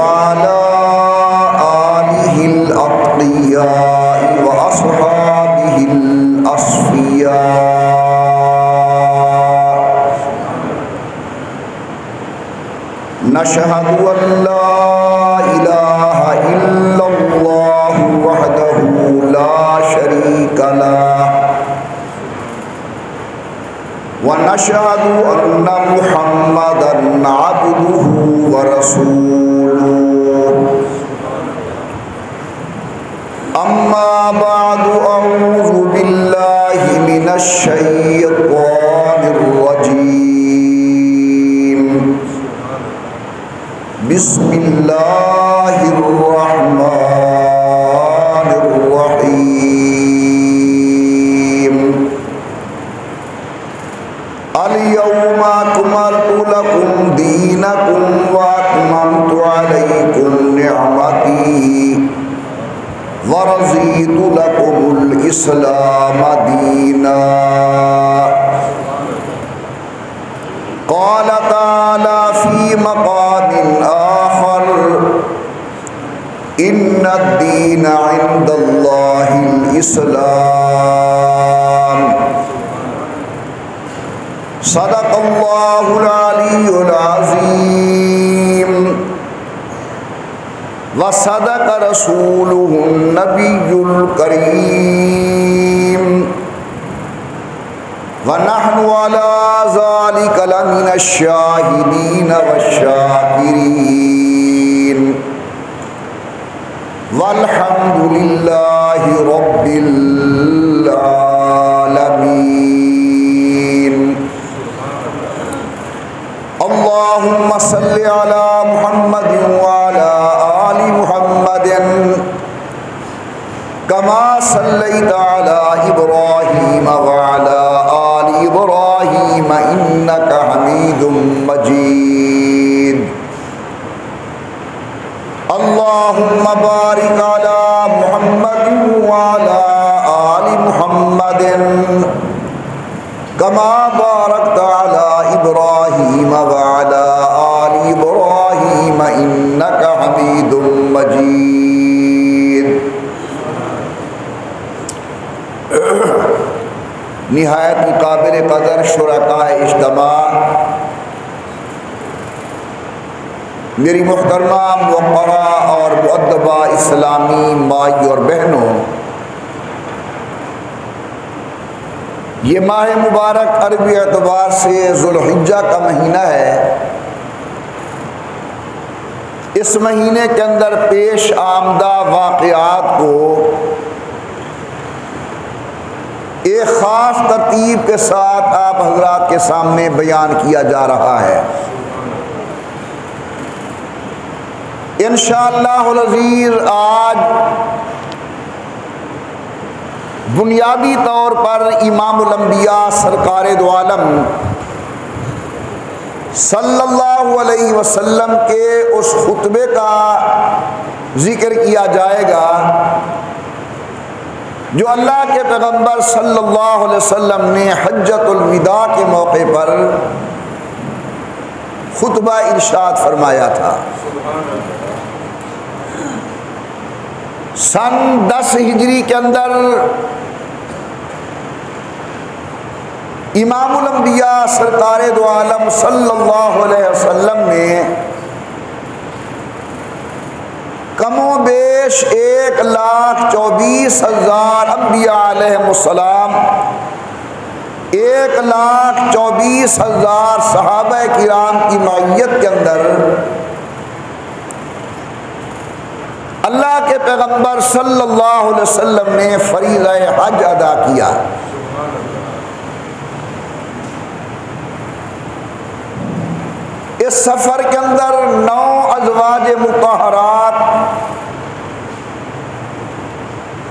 वाला आलिहिल अत्क़िया व अस्हाबिहिल अस्फ़िया। नशहदु अल्ला इलाहा इल्लल्लाह वहदहु ला शरीका लह व नशहदु अन्ना मुहम्मदन अब्दुहु व रसूलुहु। अम्मा बअदु अऊज़ु बिल्लाहि मिनश शैतानिर रजीम। बिस्मिल्लाहिर रहमानिर रहीम। अल यौमा अकमलतु लकुम दीनकुम व अतममतु अलैकुम निअमती व रज़ीतु लकुमुल इस्लाम दीना। क़ाल तआला फ़ी मक़ामिन आख़र इन्नद-दीन इन्दल्लाहिल इस्लाम। सदक़ल्लाहुल अलियुल अज़ीम व सदक़ रसूलुहुन नबियुल करीम व नहनु अला ज़ालिका लमिनश शाहिदीन वश्शाकिरीन वल्हम्दुलिल्लाहि रब्बिल आलमीन। अल्लाहुम्मा सल्लि अला मुहम्मदिन व अला आलि मुहम्मदिन कमा सल्लैता अला इब्राहीम व अला आलि इब्राहीम इन्नका हमीदुम मजीद। अल्लाहुम्मा बारिक अला मुहम्मदिन व अला आलि मुहम्मदिन कमा बारकता अला इब्राहीम व अला आलि इब्राहीम इन्नका हमीदुम मजीद। निहायत काबिल कदर शुरकाए इज्तिमा, मेरी मुहतरमा मुवक्करा और मुअद्दबा इस्लामी माई और बहनों, ये माह मुबारक अरबी एतबार से ज़ुल्हिज्जा का महीना है। इस महीने के अंदर पेश आमदा वाक़यात को एक ख़ास तरतीब के साथ आप हज़रात के सामने बयान किया जा रहा है। इंशाअल्लाहुल अज़ीज़ आज बुनियादी तौर पर इमामुल अंबिया सरकारे दो आलम सल्लल्लाहु अलैहि वसल्लम के उस खुतबे का जिक्र किया जाएगा जो अल्लाह के पैगंबर सल्लल्लाहु अलैहि वसल्लम ने हज्जतुल विदा के मौके पर खुतबा इरशाद फरमाया था। सन 10 हिजरी के अंदर इमामुल अंबिया सरकारे दो आलम सल्लल्लाहु अलैहि वसल्लम ने कमो बेश 1,24,000 अंबिया अलैहिमुस्सलाम, 1,24,000 सहाबा किराम की मईयत के अंदर अल्लाह के पैगंबर सल्लल्लाहु अलैहि वसल्लम ने फरीज़ा हज अदा किया। इस सफ़र के अंदर 9 अज़वाज मुतहरात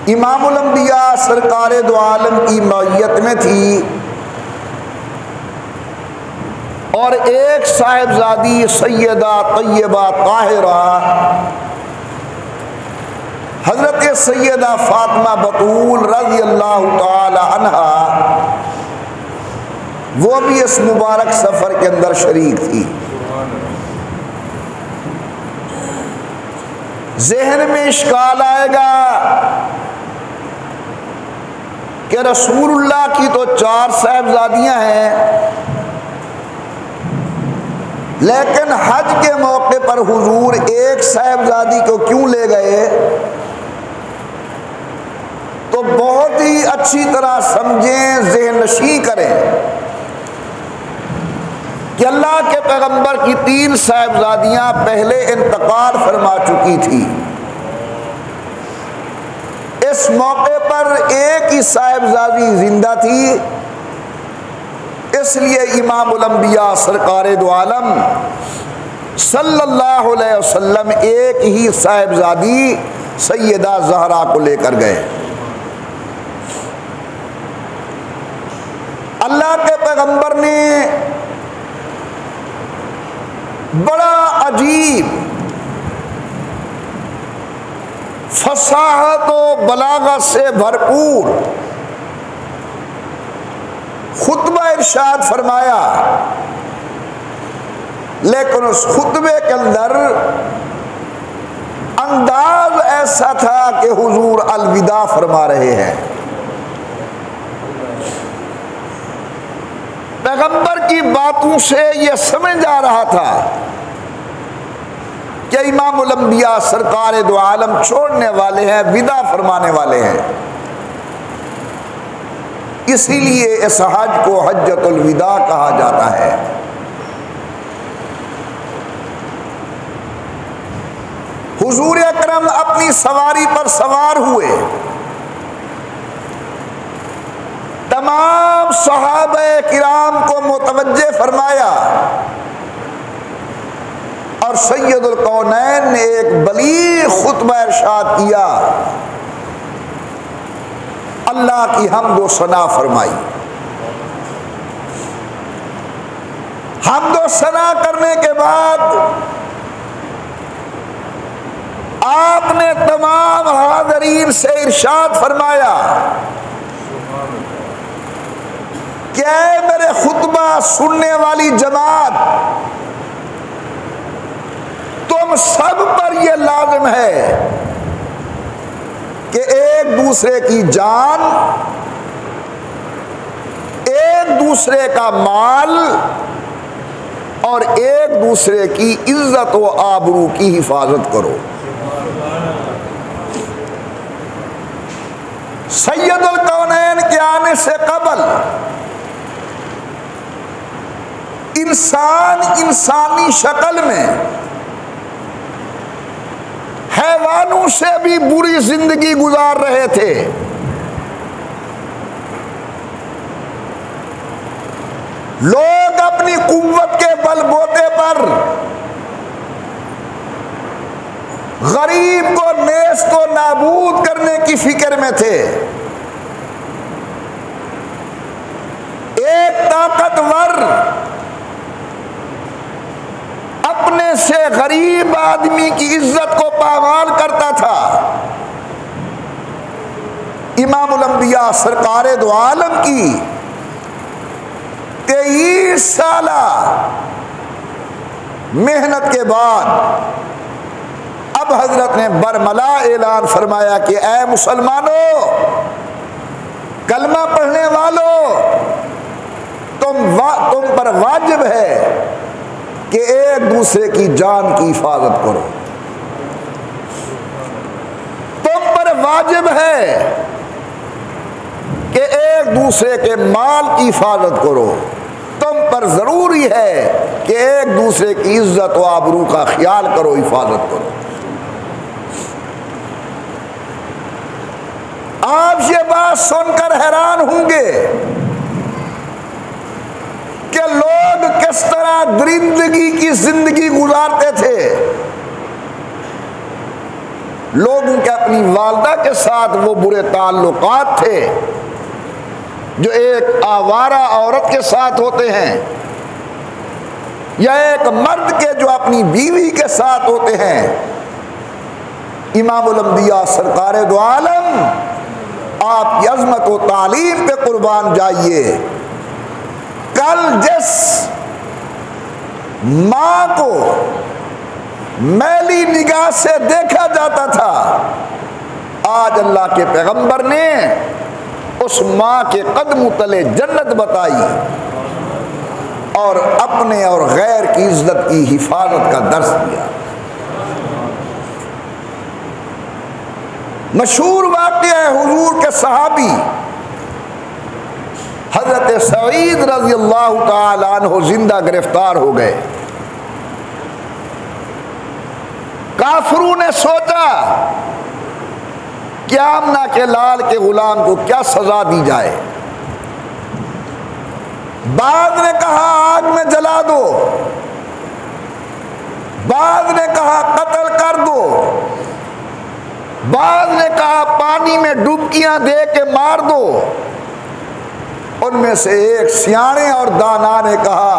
इमामुल अंबिया सरकारे दो आलम की मईयत में थी और एक साहिबजादी सैयदा तय्यबा ताहिरा हज़रत सैयदा फातिमा बतूल रज़ी अल्लाह ताला अन्हा वो भी इस मुबारक सफ़र के अंदर शरीक थी। जहन में इश्काल आएगा कि रसूलुल्लाह की तो 4 साहिबजादियां हैं, लेकिन हज के मौके पर हुजूर एक साहिबजादी को क्यों ले गए? तो बहुत ही अच्छी तरह समझें, ज़हननशी करें कि अल्लाह के पैगंबर की 3 साहिबजादियां पहले इंतकाल फरमा चुकी थी। इस मौके पर एक ही साहिबजादी जिंदा थी, इसलिए इमामुल अंबिया सरकारे दो आलम सल्लल्लाहु अलैहि वसल्लम एक ही साहिबजादी सैयदा ज़हरा को लेकर गए। अल्लाह के पैगंबर ने बड़ा अजीब फसाहत व बलागत से भरपूर खुतबा इरशाद फरमाया, लेकिन उस खुतबे के अंदर अंदाज ऐसा था कि हुजूर अलविदा फरमा रहे हैं। पैगंबर की बातों से यह समझ आ रहा था कि इमामुल अंबिया सरकारे दो आलम छोड़ने वाले हैं, विदा फरमाने वाले हैं। इसीलिए इस हज को हज्जतुल विदा कहा जाता है। हुजूर अकरम अपनी सवारी पर सवार हुए, तमाम सहाबे किराम को मुतवज्जे फरमाया और सैयदुल कौनैन ने एक बलीग खुतबा इरशाद किया, अल्लाह की हम्द व सना फरमाई। हम्द व सना करने के बाद आपने तमाम हाज़रीन से इरशाद फरमाया, क्या मेरे खुतबा सुनने वाली जमात, तुम सब पर यह लाजिम है कि एक दूसरे की जान, एक दूसरे का माल और एक दूसरे की इज्जत व आबरू की हिफाजत करो। सैयदुल कौनैन के आने से कबल इंसान इंसानी शक्ल में हैवानों से भी बुरी जिंदगी गुजार रहे थे। लोग अपनी कुव्वत के बलबूते पर गरीब को नेस्त व नाबूद करने की फिक्र में थे। एक ताकतवर अपने से गरीब आदमी की इज्जत को पामाल करता था। इमामुल अंबिया सरकारे दो आलम की 23 साला मेहनत के बाद अब हजरत ने बरमला ऐलान फरमाया कि ऐ मुसलमानों, कलमा पढ़ने वालों, तुम पर वाजिब है कि एक दूसरे की जान की हिफाजत करो। तुम पर वाजिब है कि एक दूसरे के माल की हिफाजत करो। तुम पर जरूरी है कि एक दूसरे की इज्जत व आबरू का ख्याल करो, हिफाजत करो। आप ये बात सुनकर हैरान होंगे कि लोग किस तरह दरिंदगी की जिंदगी गुजारते थे। लोगों के अपनी वालदा के साथ वो बुरे ताल्लुकात थे जो एक आवारा औरत के साथ होते हैं या एक मर्द के जो अपनी बीवी के साथ होते हैं। इमामुल अंबिया सरकारे दो आलम आपकी अजमत व तालीम पे कुर्बान जाइए। कल जिस माँ को मैली निगाह से देखा जाता था, आज अल्लाह के पैगंबर ने उस माँ के कदमों तले जन्नत बताई और अपने और गैर की इज्जत की हिफाजत का दर्स दिया। मशहूर वाक़या है, हुजूर के सहाबी हजरत सईद रज़ी अल्लाह तआला अन्हु जिंदा गिरफ्तार हो गए। काफिरों ने सोचा कि आमना के लाल के गुलाम को क्या सजा दी जाए। बाद ने कहा आग में जला दो, बाद ने कहा कत्ल कर दो, बाद ने कहा पानी में डुबकियां दे के मार दो। उनमें से एक सियाने और दाना ने कहा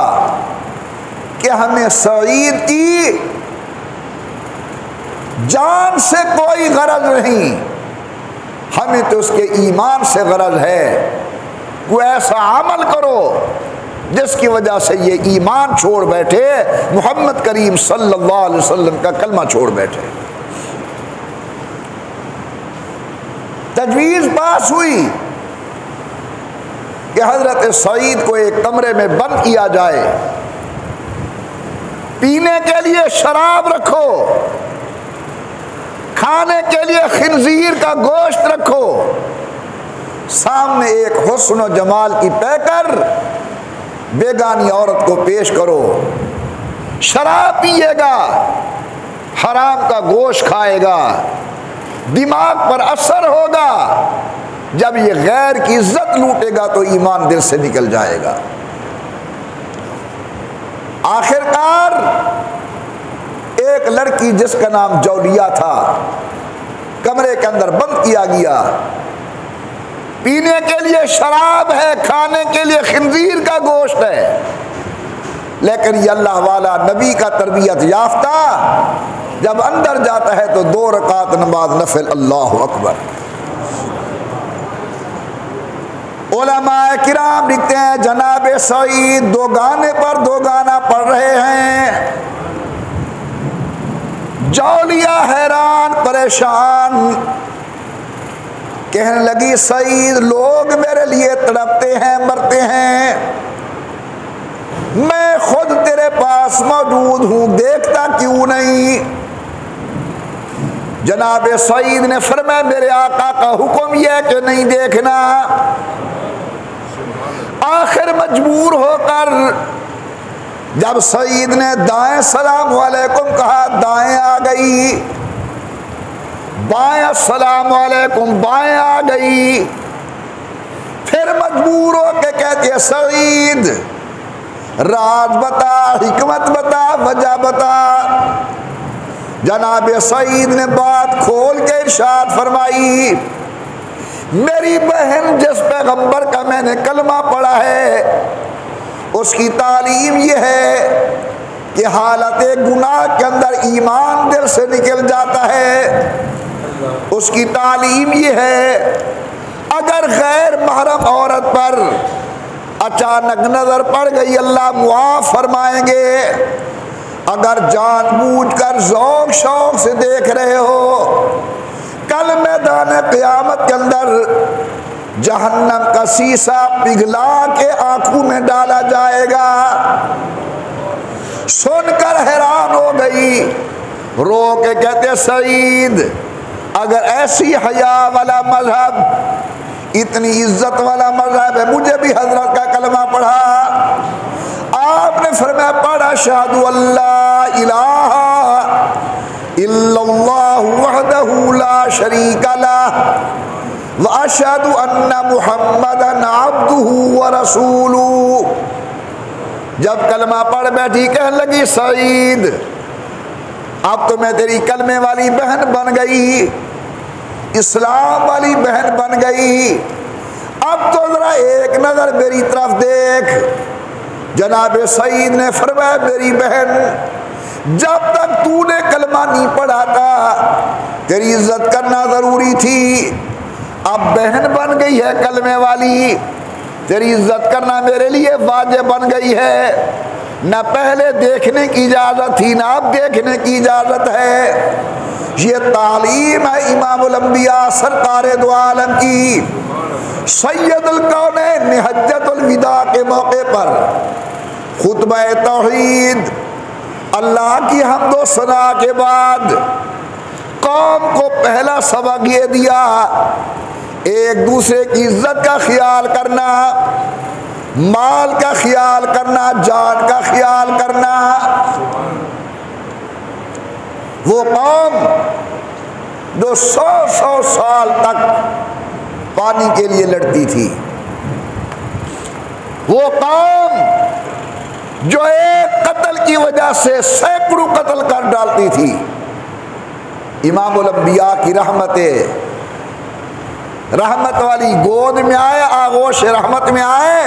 कि हमें सईद की जान से कोई गरज नहीं, हमें तो उसके ईमान से गरज है। कोई ऐसा अमल करो जिसकी वजह से ये ईमान छोड़ बैठे, मोहम्मद करीम सल्लल्लाहु अलैहि वसल्लम का कलमा छोड़ बैठे। तजवीज़ पास हुई कि हजरत सईद को एक कमरे में बंद किया जाए, पीने के लिए शराब रखो, खाने के लिए खिंजीर का गोश्त रखो, सामने एक हुस्न और जमाल की पैकर बेगानी औरत को पेश करो। शराब पिएगा, हराम का गोश्त खाएगा, दिमाग पर असर होगा। जब ये गैर की इज्जत लूटेगा तो ईमान दिल से निकल जाएगा। आखिरकार एक लड़की जिसका नाम जौलिया था, कमरे के अंदर बंद किया गया। पीने के लिए शराब है, खाने के लिए खिंजीर का गोश्त है, लेकिन ये अल्लाह वाला नबी का तरबियत याफ्ता जब अंदर जाता है तो 2 रकात नमाज नफिल, अल्लाह अकबर। उलमाए किराम लिखते हैं जनाब सईद 2 गाने पर 2 गाना पढ़ रहे हैं। जौलिया हैरान परेशान कहने लगी, सईद लोग मेरे लिए तड़पते हैं, मरते हैं, मैं खुद तेरे पास मौजूद हूं, देखता क्यों नहीं। जनाब सईद ने फरमाया मेरे आका का हुक्म यह है कि नहीं देखना। आखिर मजबूर होकर जब सईद ने दाएं सलाम वालेकुम कहा, दाएं आ गई, बाएं अस्सलाम वालेकुम, बाएं आ गई। फिर मजबूर होकर कहती है सईद राज बता, हिकमत बता, वजह बता। जनाब सईद ने बात खोल के इरशाद फरमाई, मेरी बहन जिस पैगंबर का मैंने कलमा पढ़ा है उसकी तालीम यह है कि हालत गुनाह के अंदर ईमान दिल से निकल जाता है। उसकी तालीम यह है अगर गैर महरम औरत पर अचानक नजर पड़ गई अल्लाह मुआफ फरमाएंगे। अगर जानबूझकर ज़ौक़ शौक़ से देख रहे हो, कल मैदान क़यामत के अंदर जहन्नम का शीशा पिघला के आंखों में डाला जाएगा। सुनकर हैरान हो गई, रो के कहते सईद अगर ऐसी हया वाला मजहब, इतनी इज्जत वाला मजहब है, मुझे भी हजरत का कलमा पढ़ा। आपने फरमाया पढ़ा अशहदु अल्ला इलाहा इल्लल्लाहु वहदहु ला शरीका लहु व अशहदु अन्ना मुहम्मदन अब्दुहु व रसूलुहु। जब कलमा पढ़ बैठी कहने लगी सईद अब तो मैं तेरी कलमे वाली बहन बन गई, इस्लाम वाली बहन बन गई, अब तो जरा एक नजर मेरी तरफ देख। जनाब सईद ने फरमाया मेरी बहन जब तक तूने कलमा नहीं पढ़ा था तेरी इज्जत करना जरूरी थी, अब बहन बन गई है कलमे वाली, तेरी इज्जत करना मेरे लिए वाजिब बन गई है। न पहले देखने की इजाज़त थी, ना अब देखने की इजाज़त है। ये तालीम है इमामुल अंबिया सरकार दो आलम की। सैयदुल कौनैन ने हज्जतुल विदा के मौके पर खुतबा तौहीद अल्लाह की हम्दो सना के बाद कौम को पहला सबक ये दिया, एक दूसरे की इज्जत का ख्याल करना, माल का ख्याल करना, जान का ख्याल करना। वो कौम जो 100 साल तक पानी के लिए लड़ती थी, वो कौम जो एक कत्ल की वजह से सैकड़ों कत्ल कर डालती थी, इमामुल अंबिया की रहमत वाली गोद में आए, आगोश रहमत में आए।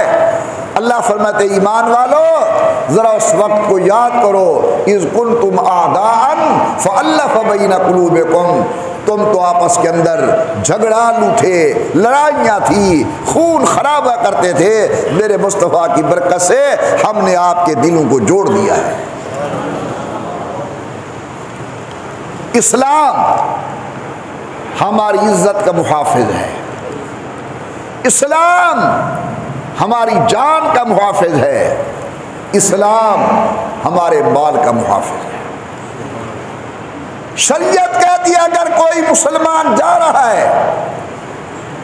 अल्लाह फरमाते ईमान वालों जरा उस वक्त को याद करो, इज़ कुंतुम आदाअन फ़अल्लफ़ बैन क़ुलूबिकुम, तुम तो आपस के अंदर झगड़ालू थे, लड़ाइयाँ थी, खून खराबा करते थे। मेरे मुस्तफ़ा की बरकत से हमने आपके दिलों को जोड़ दिया है। इस्लाम हमारी इज्जत का मुहाफिज है, इस्लाम हमारी जान का मुहाफिज है, इस्लाम हमारे माल का मुहाफिज है। शरीयत कहती है अगर कोई मुसलमान जा रहा है,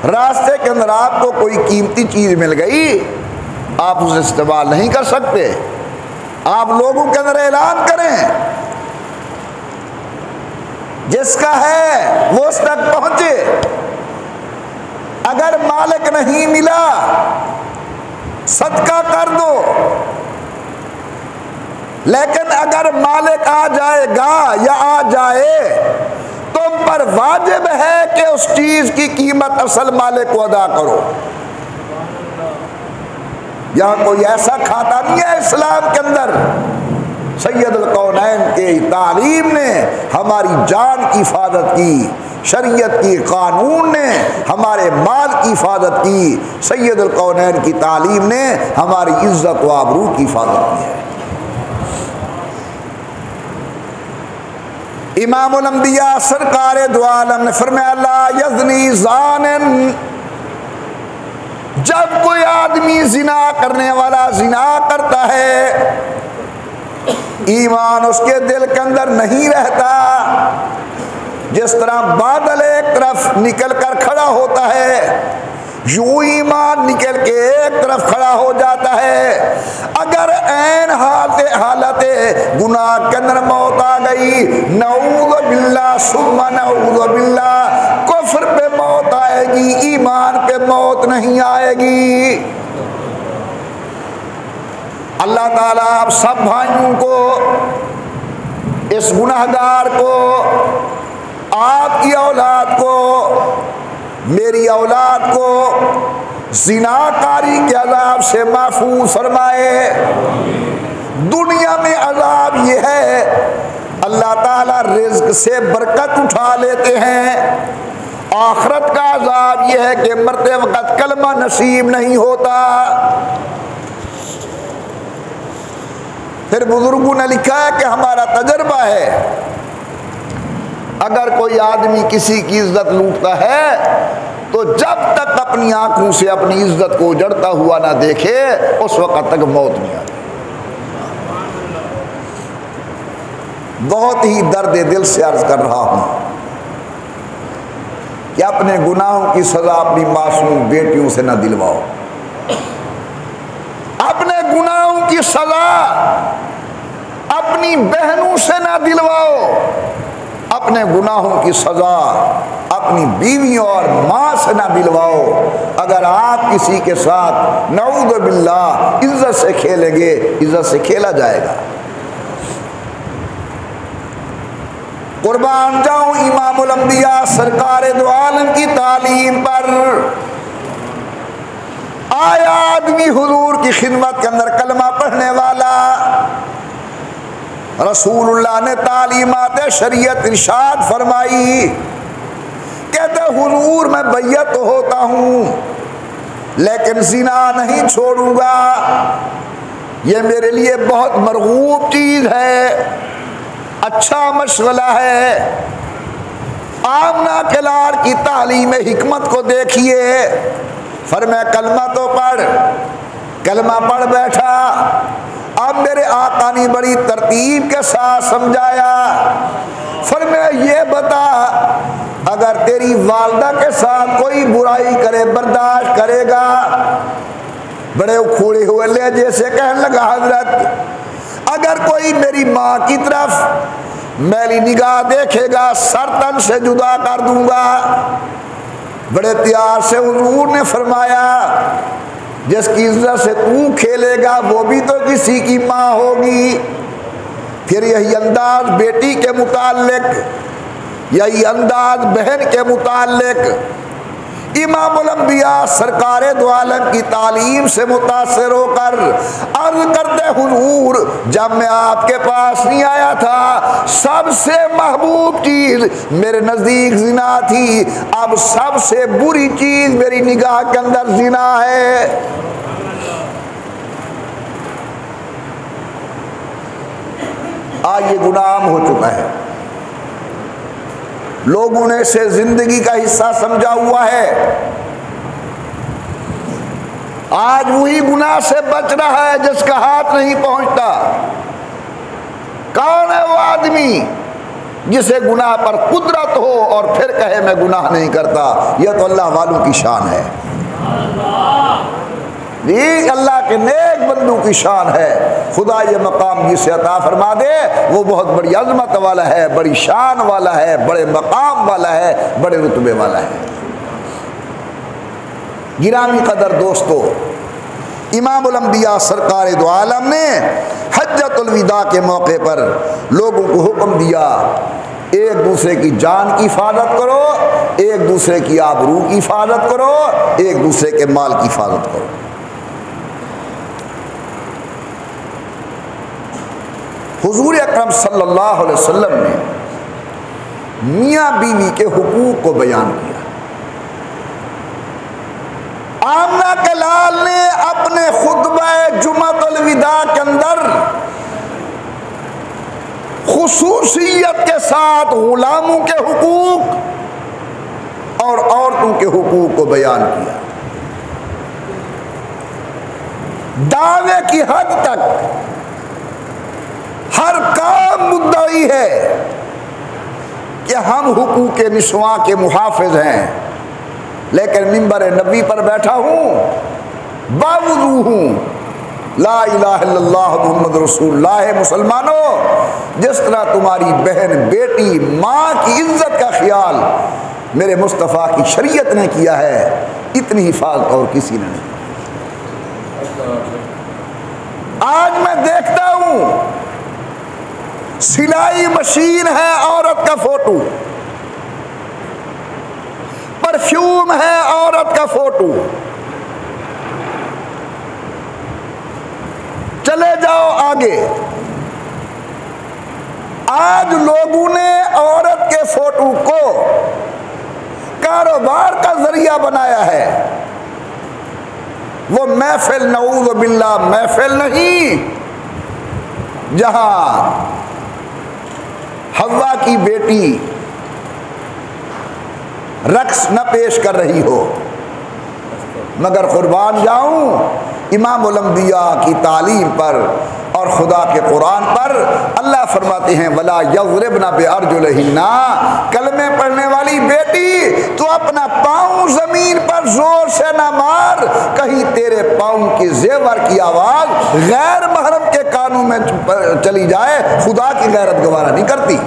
रास्ते के अंदर आपको कोई कीमती चीज मिल गई, आप उसे इस्तेमाल नहीं कर सकते। आप लोगों के अंदर ऐलान करें, जिसका है वो उस तक पहुंचे। अगर मालिक नहीं मिला सदका कर दो, लेकिन अगर मालिक आ जाएगा या आ जाए, तुम पर वाजिब है कि उस चीज की कीमत असल मालिक को अदा करो। यहां कोई ऐसा खाता नहीं है इस्लाम के अंदर। सैयदुल कौनैन के तालीम ने हमारी जान की हिफाजत की, शरीयत की कानून ने हमारे माल की हिफाजत की, सैयदुल कौनैन की तालीम ने हमारी इज्जत व आबरू की हिफाजत की है। इमामुल अंबिया सरकार दो आलम ने फरमाया ला यज़नी ज़ानिन, जब कोई आदमी जिना करने वाला जिना करता है, ईमान उसके दिल के अंदर नहीं रहता। जिस तरह बादल एक तरफ निकल कर खड़ा होता है, यूं ईमान निकल के एक तरफ खड़ा हो जाता है। अगर ऐन हालत गुनाह के अंदर मौत आ गई, नऊज़ बिल्लाह सुम्मा नऊज़ बिल्लाह, कुफ्र पे मौत आएगी, ईमान पे मौत नहीं आएगी। अल्लाह ताला आप सब भाइयों को, इस गुनाहगार को, आपकी औलाद को, मेरी औलाद को ज़िनाकारी के अज़ाब से महफूज फरमाए। दुनिया में अज़ाब ये है, अल्लाह ताला रिज़्क़ से बरकत उठा लेते हैं। आखिरत का अज़ाब ये है कि मरते वक़्त कलमा नसीब नहीं होता। फिर बुजुर्गों ने लिखा है कि हमारा तजर्बा है, अगर कोई आदमी किसी की इज्जत लूटता है तो जब तक अपनी आंखों से अपनी इज्जत को उजड़ता हुआ ना देखे, उस वक्त तक मौत नहीं आती। बहुत ही दर्द दिल से अर्ज कर रहा हूं कि अपने गुनाहों की सजा अपनी मासूम बेटियों से ना दिलवाओ, अपने गुनाहों की सजा अपनी बहनों से ना दिलवाओ, अपने गुनाहों की सजा अपनी बीवियों और माँ से ना दिलवाओ। अगर आप किसी के साथ नऊज़ बिल्लाह इज्जत से खेलेंगे, इज्जत से खेला जाएगा। कुर्बान जाऊं इमामुल अंबिया सरकार दो आलम की तालीम पर। आया आदमी हुजूर की खिदमत के अंदर कलमा पढ़ने वाला, रसूलुल्लाह ने तालीमात शरीयत इरशाद फरमाई, कहते हुजूर मैं बैयत तो होता हूँ लेकिन ज़िना नहीं छोड़ूंगा। ये मेरे लिए बहुत मरगूब चीज़ है, अच्छा मशगला है। आमना के लाल की तालीम हिकमत को देखिए। फरमाया कलमा तो पढ़, कलमा पढ़ बैठा। अब मेरे आका ने बड़ी तरतीब के साथ समझाया। फरमाया ये बता, अगर तेरी वालदा के साथ कोई बुराई करे बर्दाश्त करेगा? बड़े उखोड़े हुए लहजे से कहने लगा हजरत, अगर कोई मेरी माँ की तरफ मैली निगाह देखेगा सर तन से जुदा कर दूंगा। बड़े प्यार से हुजूर ने फरमाया, जिसकी इज्जत से तू खेलेगा वो भी तो किसी की माँ होगी। फिर यही अंदाज बेटी के मुताल्लिक, यही अंदाज बहन के मुताल्लिक इमामुल अंबिया सरकारे दो आलम की तालीम से मुतासिर होकर अर्ज करते, हुजूर जब मैं आपके पास नहीं आया था सबसे महबूब चीज मेरे नजदीक जिना थी, अब सबसे बुरी चीज मेरी निगाह के अंदर जिना है। आज ये गुनाह हो चुका है, लोगों ने इसे जिंदगी का हिस्सा समझा हुआ है। आज वही गुनाह से बच रहा है जिसका हाथ नहीं पहुंचता। कौन है वो आदमी जिसे गुनाह पर कुदरत हो और फिर कहे मैं गुनाह नहीं करता? यह तो अल्लाह वालों की शान है, ये अल्लाह के नेक बंदों की शान है। खुदा ये मकाम जिसे अता फरमा दे वो बहुत बड़ी अजमत वाला है, बड़ी शान वाला है, बड़े मकाम वाला है, बड़े रुतबे वाला है। गिरामी कदर दोस्तों, इमामुल अंबिया सरकार दो आलम ने हज्जतुल विदा के मौके पर लोगों को हुक्म दिया, एक दूसरे की जान की हिफाजत करो, एक दूसरे की आबरू की हिफाजत करो, एक दूसरे के माल की हिफाजत करो। हुजूर अकरम सल्लल्लाहु अलैहि वसल्लम ने मियाँ बीवी के हुकूक को बयान किया। आमना के लाल ने अपने खुतबा जुमातुल विदा के अंदर खुसूसियत के साथ गुलामों के हुकूक और औरतों के हुकूक को बयान किया। दावे की हद तक हर काम मुद्दई है कि हम हुकूक के निस्वां के मुहाफिज हैं, लेकिन मिंबर नबी पर बैठा हूं, बावजूद हूं ला इलाहा इल्लल्लाह मुहम्मद रसूलुल्लाह। मुसलमानों, जिस तरह तुम्हारी बहन बेटी माँ की इज्जत का ख्याल मेरे मुस्तफ़ा की शरीयत ने किया है, इतनी हिफाजत और किसी ने नहीं। आज मैं देखता हूं सिलाई मशीन है औरत का फोटो, परफ्यूम है औरत का फोटो, चले जाओ आगे। आज लोगों ने औरत के फोटो को कारोबार का जरिया बनाया है। वो महफिल नऊज़ बिल्लाह महफिल नहीं जहां हव्वा की बेटी रक्स न पेश कर रही हो, मगर कुर्बान जाऊं इमामुल अंबिया की तालीम पर और खुदा के कुरान पर अल्लाह फरमाते हैं वला यज़रिबना बिअरजुलिहिन्ना, कलमे पढ़ने वाली बेटी तो अपना पाँव जमीन पर जोर से ना मार, कहीं तेरे पाँव की जेवर की आवाज गैर महरम के कानों में चली जाए, खुदा की गैरत गवारा नहीं करती।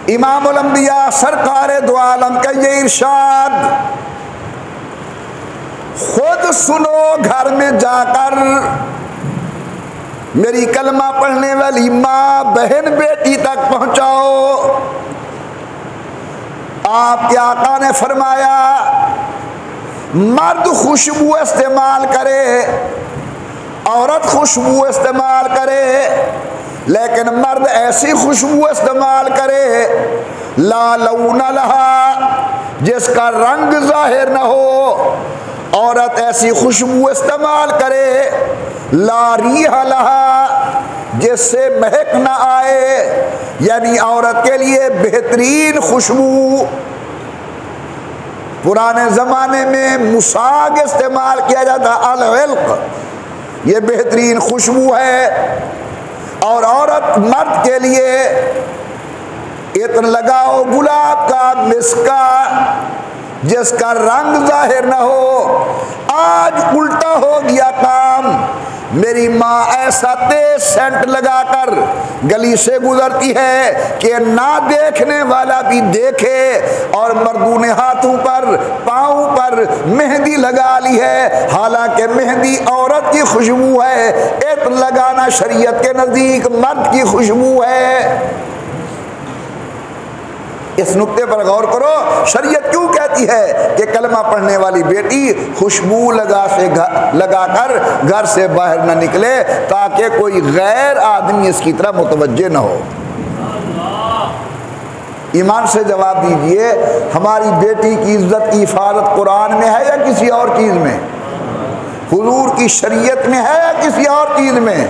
इमामुल अंबिया सरकारे दो आलम का ये इरशाद खुद सुनो, घर में जाकर मेरी कलमा पढ़ने वाली माँ बहन बेटी तक पहुंचाओ। आपके आका ने फरमाया मर्द खुशबू इस्तेमाल करे, औरत खुशबू इस्तेमाल करे, लेकिन मर्द ऐसी खुशबू इस्तेमाल करे ला लौना लहा, जिसका रंग जाहिर न हो, औरत ऐसी खुशबू इस्तेमाल करे ला रीहा लहा, जिससे महक न आए, यानी औरत के लिए बेहतरीन खुशबू। पुराने ज़माने में मुसाग इस्तेमाल किया जाता, अल-इल्क, ये बेहतरीन खुशबू है। और औरत मर्द के लिए इत्र लगाओ गुलाब का, मिस्का, जिसका रंग जाहिर न हो। आज उल्टा हो गया काम। मेरी माँ ऐसा तेज सेंट लगाकर गली से गुजरती है कि ना देखने वाला भी देखे, और मर्दों ने हाथों पर, पाँव पर मेहंदी लगा ली है, हालांकि मेहंदी औरत की खुशबू है। इत्र लगाना शरीयत के नज़दीक मर्द की खुशबू है। इस नुक्ते पर गौर करो, शरीयत क्यों कहती है कि कलमा पढ़ने वाली बेटी खुशबू लगाकर घर से बाहर न निकले, ताकि कोई गैर आदमी इसकी तरफ मुतवज्जे न हो। ईमान से जवाब दीजिए, हमारी बेटी की इज्जत की हिफाजत कुरान में है या किसी और चीज़ में? हुजूर की शरीयत में है या किसी और चीज़ में?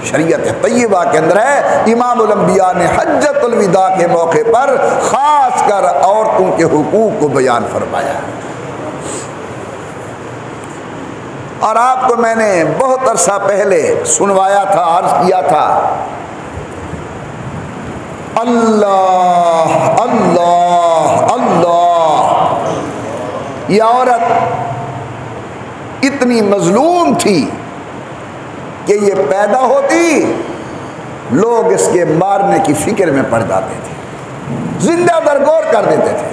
शरीयत तय्यबा के अंदर है। इमामुल अंबिया ने हज्जतुल विदा के मौके पर खास कर औरतों के हुकूक को बयान फरमाया। और आपको मैंने बहुत अरसा पहले सुनवाया था, अर्ज किया था, अल्लाह अल्लाह अल्लाह, ये औरत इतनी मजलूम थी कि ये पैदा होती लोग इसके मारने की फिक्र में पड़ जाते थे, जिंदा दरगोर कर देते थे।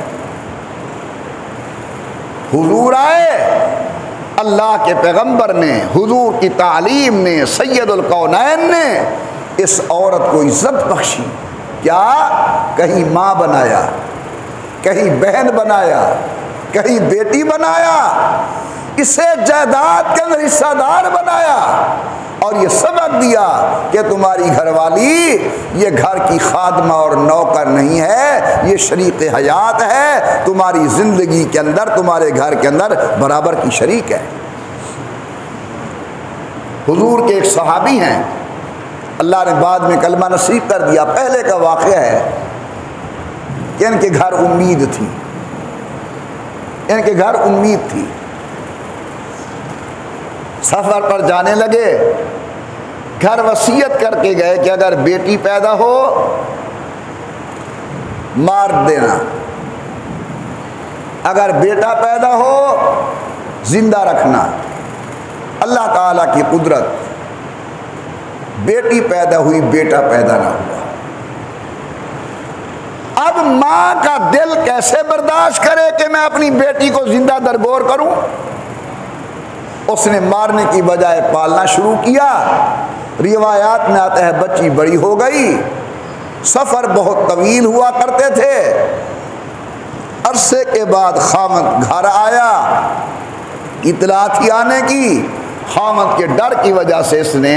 हुजूर आए, अल्लाह के पैगंबर ने, हुजूर की तालीम ने, सैयदुल कौनैन ने इस औरत को इज्जत बख्शी। क्या? कहीं माँ बनाया, कहीं बहन बनाया, कहीं बेटी बनाया, इसे जायदाद के अंदर हिस्सादार बनाया, और ये सबक दिया कि तुम्हारी घरवाली ये घर की खादमा और नौकर नहीं है, ये शरीक हयात है, तुम्हारी जिंदगी के अंदर, तुम्हारे घर के अंदर बराबर की शरीक है। हुजूर के एक सहाबी हैं, अल्लाह ने बाद में कलमा नसीब कर दिया। पहले का वाक़या है कि इनके घर उम्मीद थी, इनके घर उम्मीद थी। सफर पर जाने लगे, घर वसीयत करके गए कि अगर बेटी पैदा हो मार देना, अगर बेटा पैदा हो जिंदा रखना। अल्लाह ताला की कुदरत, बेटी पैदा हुई, बेटा पैदा ना हुआ। अब मां का दिल कैसे बर्दाश्त करे कि मैं अपनी बेटी को जिंदा दरगोर करूं? उसने मारने की बजाय पालना शुरू किया। रिवायात में आता है बच्ची बड़ी हो गई, सफर बहुत तवील हुआ करते थे। अरसे के बाद खामद घर आया, इतला थी आने की। खामद के डर की वजह से इसने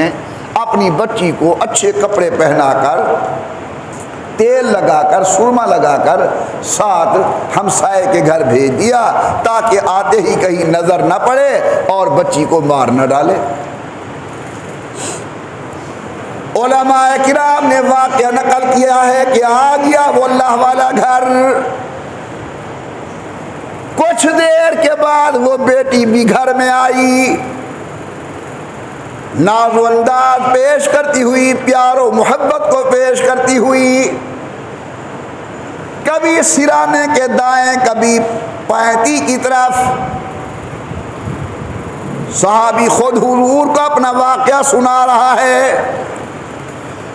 अपनी बच्ची को अच्छे कपड़े पहनाकर, तेल लगाकर, सुरमा लगाकर साथ हमसाये के घर भेज दिया, ताकि आते ही कहीं नजर न पड़े और बच्ची को मार न डाले। उलमाए किराम ने वाक़या नकल किया है कि आ गया वो अल्लाह वाला घर। कुछ देर के बाद वो बेटी भी घर में आई, नाज़ो अंदाज पेश करती हुई, प्यारो मोहब्बत को पेश करती हुई, कभी सिराने के दाएं, कभी पैती की तरफ। सहाबी खुद हुजूर को अपना वाक़या सुना रहा है।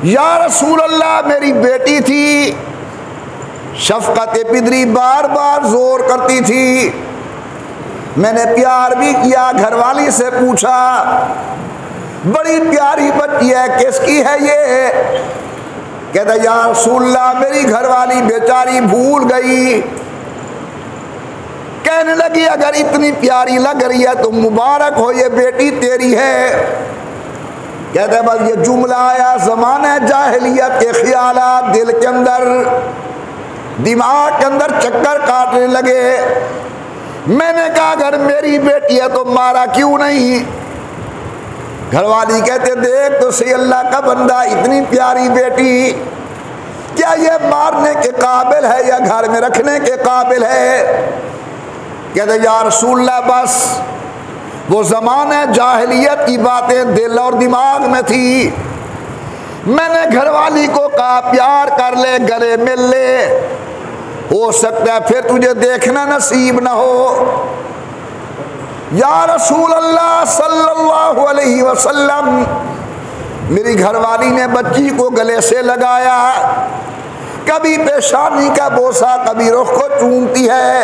या रसूल अल्लाह, मेरी बेटी थी, शफ़क़त पिदरी बार बार जोर करती थी, मैंने प्यार भी किया, घरवाली से पूछा बड़ी प्यारी बच्ची है, किसकी है ये? कहता या रसूल अल्लाह, मेरी घरवाली बेचारी भूल गई। कहने लगी अगर इतनी प्यारी लग रही है तो मुबारक हो, ये बेटी तेरी है। कहते बस ये जुमला आया, ज़माने जाहिलियत के ख्यालात दिल के अंदर, दिमाग के अंदर चक्कर काटने लगे। मैंने कहा अगर मेरी बेटी है तो मारा क्यों नहीं? घरवाली कहते देख तो सही अल्लाह का बंदा, इतनी प्यारी बेटी, क्या ये मारने के काबिल है या घर में रखने के काबिल है? कहते या रसूलल्लाह बस वो ज़माने जाहिलियत की बातें दिल और दिमाग में थी। मैंने घरवाली को कहा प्यार कर ले, गले मिल ले, हो सकता है फिर तुझे देखना नसीब ना हो। या रसूल अल्लाह सल्लल्लाहु अलैहि वसल्लम, मेरी घरवाली ने बच्ची को गले से लगाया, कभी पेशानी का बोसा, कभी रुख को चूमती है,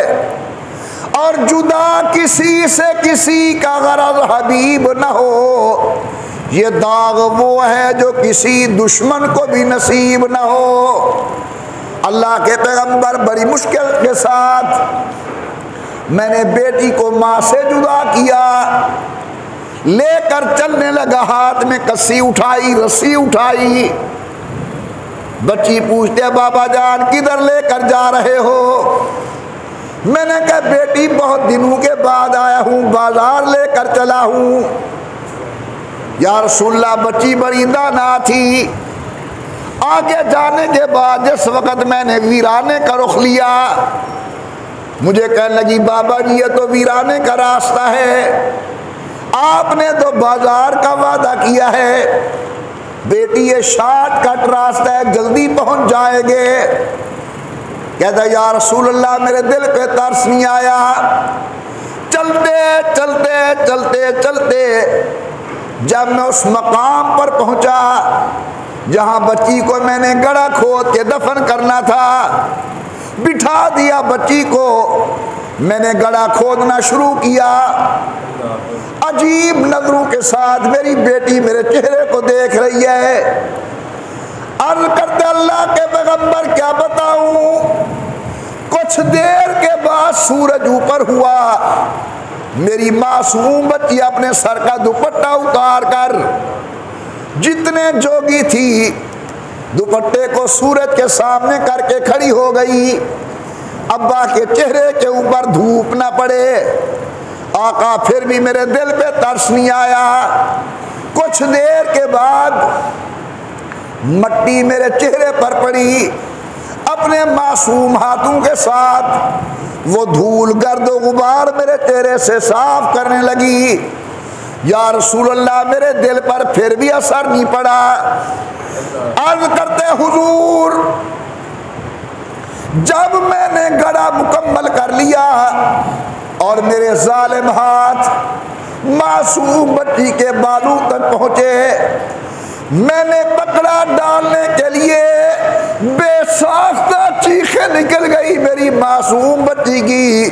और जुदा किसी से किसी का गरज हबीब न हो, ये दाग वो है जो किसी दुश्मन को भी नसीब न हो। अल्लाह के पैगंबर बड़ी मुश्किल के साथ मैंने बेटी को माँ से जुदा किया, लेकर चलने लगा, हाथ में कस्सी उठाई, रस्सी उठाई। बच्ची पूछते बाबा जान किधर लेकर जा रहे हो? मैंने कहा बेटी बहुत दिनों के बाद आया हूँ, बाजार लेकर चला हूँ। या रसूलल्लाह बच्ची बड़ी दाना थी। आगे जाने के बाद जिस वक़्त मैंने वीराने का रुख लिया, मुझे कहने लगी बाबा जी ये तो वीराने का रास्ता है, आपने तो बाजार का वादा किया है, बेटी ये शॉर्टकट रास्ता है, जल्दी पहुंच जाएंगे। कहता या रसूलल्लाह मेरे दिल पे तरस नहीं आया। चलते चलते चलते चलते जब मैं उस मकाम पर पहुंचा जहां बच्ची को मैंने गड़ा खोद के दफन करना था, बिठा दिया बच्ची को, मैंने गड़ा खोदना शुरू किया। अजीब नजरों के साथ मेरी बेटी मेरे चेहरे को देख रही है। अर्ज़ करते अल्लाह के पैगंबर क्या बताऊं? कुछ देर के बाद सूरज ऊपर हुआ, मेरी मासूम बच्ची अपने सर का दुपट्टा उतार कर जितने जोगी थी दुपट्टे को सूरज के सामने करके खड़ी हो गई। अब्बा के चेहरे के ऊपर धूप ना पड़े। आका फिर भी मेरे दिल पे तरस नहीं आया। कुछ देर के बाद मट्टी मेरे चेहरे पर पड़ी, अपने मासूम हाथों के साथ वो धूल गर्द गुबार मेरे चेहरे से साफ करने लगी। या रसूलल्लाह मेरे दिल पर फिर भी असर नहीं पड़ा। अर्ज करते हुजूर जब मैंने गड़ा मुकम्मल कर लिया और मेरे जालिम हाथ मासूम बच्ची के बालों तक पहुंचे, मैंने पकड़ा डालने के लिए, बेसाख्ता चीखें निकल गई मेरी मासूम बच्ची की।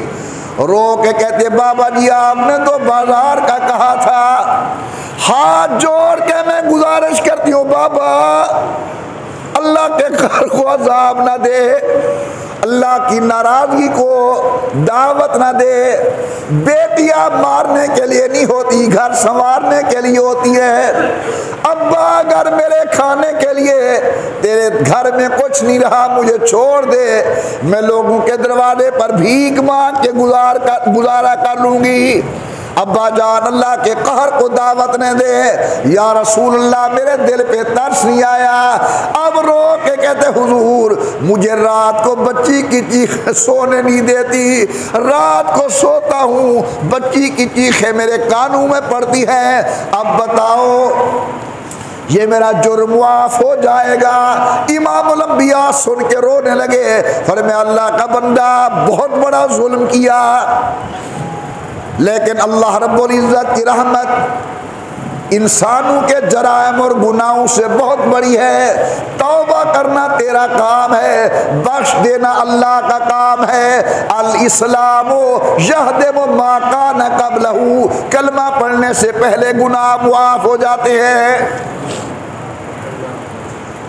रो के कहते बाबा जी आपने तो बाजार का कहा था। हाथ जोड़ के मैं गुजारिश करती हूँ बाबा अल्लाह के घर को अजाब ना दे, अल्लाह की नाराजगी को दावत ना दे। बेटियां मारने के लिए नहीं होती, घर संवारने के लिए होती है। अब्बा अगर मेरे खाने के लिए तेरे घर में कुछ नहीं रहा मुझे छोड़ दे, मैं लोगों के दरवाजे पर भीख मांग के गुजारा कर लूंगी। अब्बा जान अल्लाह के कहर को दावत न दे। या रसूलल्लाह मेरे दिल पे तरस नहीं आया। अब रो के कहते हुजूर मुझे रात को बच्ची की चीख सोने नहीं देती, रात को सोता हूँ बच्ची की चीखें मेरे कानों में पड़ती हैं। अब बताओ ये मेरा जुर्म माफ हो जाएगा? इमामुल अंबिया सुन के रोने लगे। फरमाया अल्लाह का बंदा बहुत बड़ा जुल्म किया, लेकिन अल्लाह रब्बुल इज्जत की रहमत इंसानों के जराइम और गुनाहों से बहुत बड़ी है। तौबा करना तेरा काम है, बख्श देना अल्लाह का काम है। अल इस्लामो यहदमु मा कान क़ब्लहू, कलमा पढ़ने से पहले गुनाह माफ हो जाते हैं।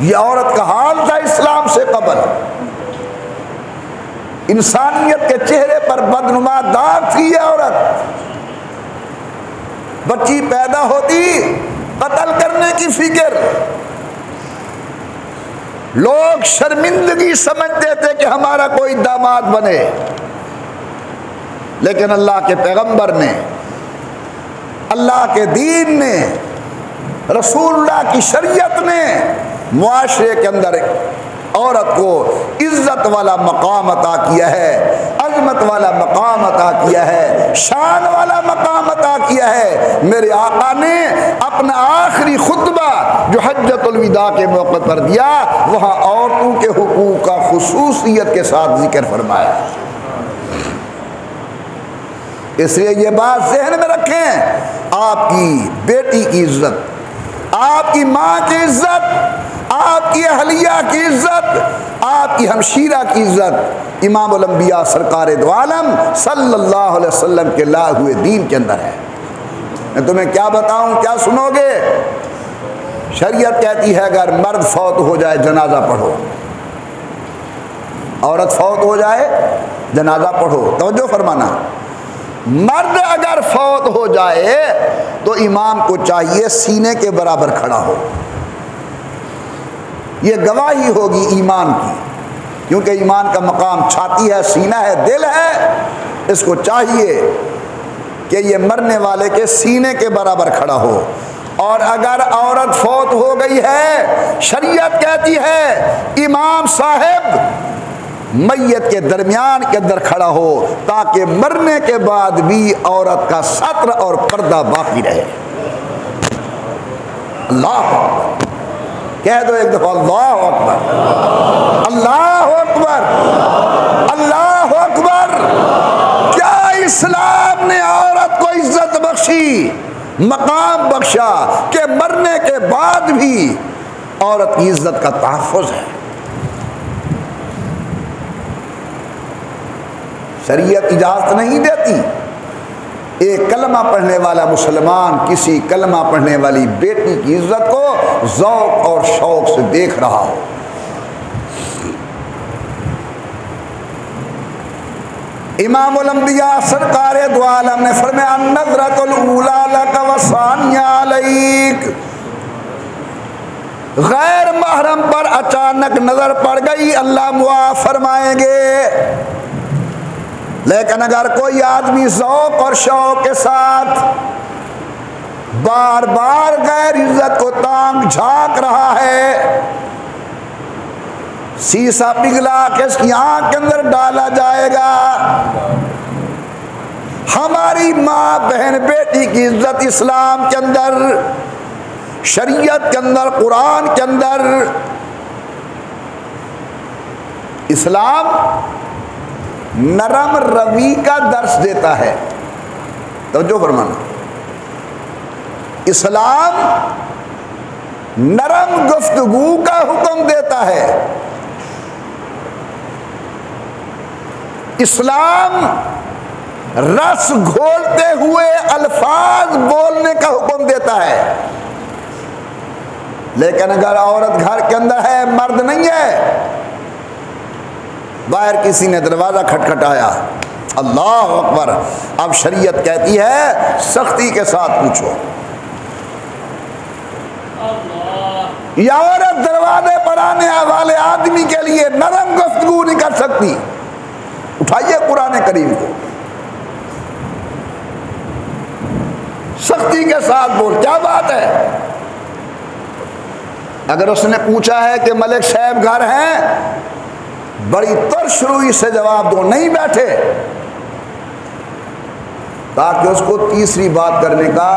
ये औरत का हाल था इस्लाम से कबल। इंसानियत के चेहरे पर बदनुमा दाग थी औरत। बच्ची पैदा होती कत्ल करने की फिक्र, लोग शर्मिंदगी समझते थे कि हमारा कोई दामाद बने। लेकिन अल्लाह के पैगंबर ने, अल्लाह के दीन ने, रसूलुल्लाह की शरीयत ने मुआशरे के अंदर औरत को इज्जत वाला मकाम अता किया है, अजमत वाला मकाम अता किया है, शान वाला मकाम अता किया है। मेरे आका ने अपना आखिरी खुतबा जो हज्जतुल विदा के मौके पर दिया, वहाँ औरतों के हुकूक का खुसूसियत के साथ जिक्र फरमाया। इसलिए ये बात ज़हन में रखें, आपकी बेटी की इज्जत, आपकी माँ की इज्जत, आपकी अहलिया की इज्जत, आपकी हमशीरा की इज्जत इमाम उल अंबिया सरकार दो आलम सल्लल्लाहु अलैहि वसल्लम के लाए हुए दीन के अंदर है। मैं तुम्हें क्या बताऊं, क्या सुनोगे? शरीयत कहती है अगर मर्द फौत हो जाए जनाजा पढ़ो, औरत फौत हो जाए जनाजा पढ़ो। तवज्जो फरमाना, मर्द अगर फौत हो जाए तो इमाम को चाहिए सीने के बराबर खड़ा हो। ये गवाही होगी ईमान की, क्योंकि ईमान का मकाम छाती है, सीना है, दिल है। इसको चाहिए कि ये मरने वाले के सीने के बराबर खड़ा हो। और अगर औरत फौत हो गई है, शरीयत कहती है इमाम साहब मैयत के दरमियान के अंदर खड़ा हो, ताकि मरने के बाद भी औरत का सत्र और पर्दा बाकी रहे। अल्लाह कह दो एक दफा, अल्लाह अकबर, अल्लाह अकबर, अल्लाह अकबर। क्या इस्लाम ने औरत को इज्जत बख्शी, मकाम बख्शा कि मरने के बाद भी औरत की इज्जत का तहफ़्फ़ुज़ है। शरीयत इजाज़त नहीं देती एक कलमा पढ़ने वाला मुसलमान किसी कलमा पढ़ने वाली बेटी की इज्जत को ज़ौक़ और शौक़ से देख रहा हो। इमामुल अंबिया सरकारे दो आलम ने फरमाया नज़रतुल ऊला लका व सानिया अलैक। गैर महरम पर अचानक नजर पड़ गई, अल्लाह मुआफ़ फरमाएंगे। लेकिन अगर कोई आदमी ज़ौक़ और शौक़ के साथ बार बार गैर इज्जत को ताक झांक रहा है, शीशा पिघला के इसकी आंख के अंदर डाला जाएगा। हमारी माँ बहन बेटी की इज्जत इस्लाम के अंदर, शरीयत के अंदर, कुरान के अंदर इस्लाम नरम रवि का दर्स देता है। तो जो फरमाना, इस्लाम नरम गुफ्तगू का हुक्म देता है। इस्लाम रस घोलते हुए अल्फाज बोलने का हुक्म देता है। लेकिन अगर औरत घर के अंदर है, मर्द नहीं है, बाहर किसी ने दरवाज़ा खटखटाया, अल्लाह अकबर, अब शरीयत कहती है सख्ती के साथ पूछो। या औरत दरवाजे पर आने वाले आदमी के लिए नरम गुफ्तगू नहीं कर सकती। उठाइए कुरान करीम को, सख्ती के साथ बोल, क्या बात है। अगर उसने पूछा है कि मलिक साहब घर हैं, बड़ी तरशरुई से जवाब दो, नहीं बैठे, ताकि उसको तीसरी बात करने का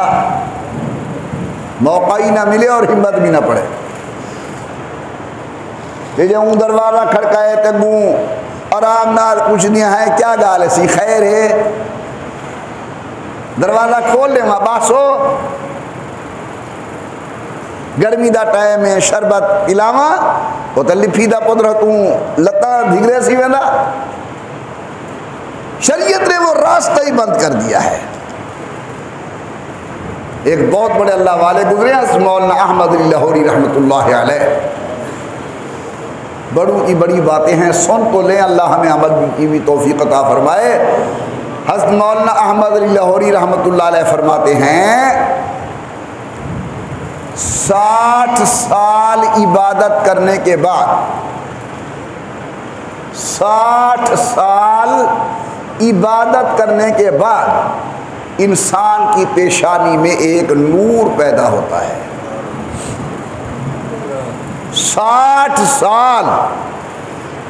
मौका ही ना मिले और हिम्मत भी ना पड़े। जो दरवाजा खड़काए तगू आराम नाल कुछ नहीं है, क्या गाल सी खैर है, दरवाजा खोल ले बासो, गर्मी का टाइम है, शरबत पिलावा वो तो लिफी दा पुत्र तू लता धिगरे सी वेंदा। शरीयत ने वो रास्ता ही बंद कर दिया है। एक बहुत बड़े अल्लाह वाले गुजरे हैं, मौलाना अहमद लाहौरी रहमतुल्लाह अलैह। बड़ों की बड़ी बातें हैं, सुन तो लें, अल्लाह हमें अमल की भी तौफीक अता फरमाए। हज़रत मौलाना अहमद लाहौरी रहमतुल्लाह अलैह फरमाते हैं 60 साल इबादत करने के बाद, 60 साल इबादत करने के बाद इंसान की पेशानी में एक नूर पैदा होता है। 60 साल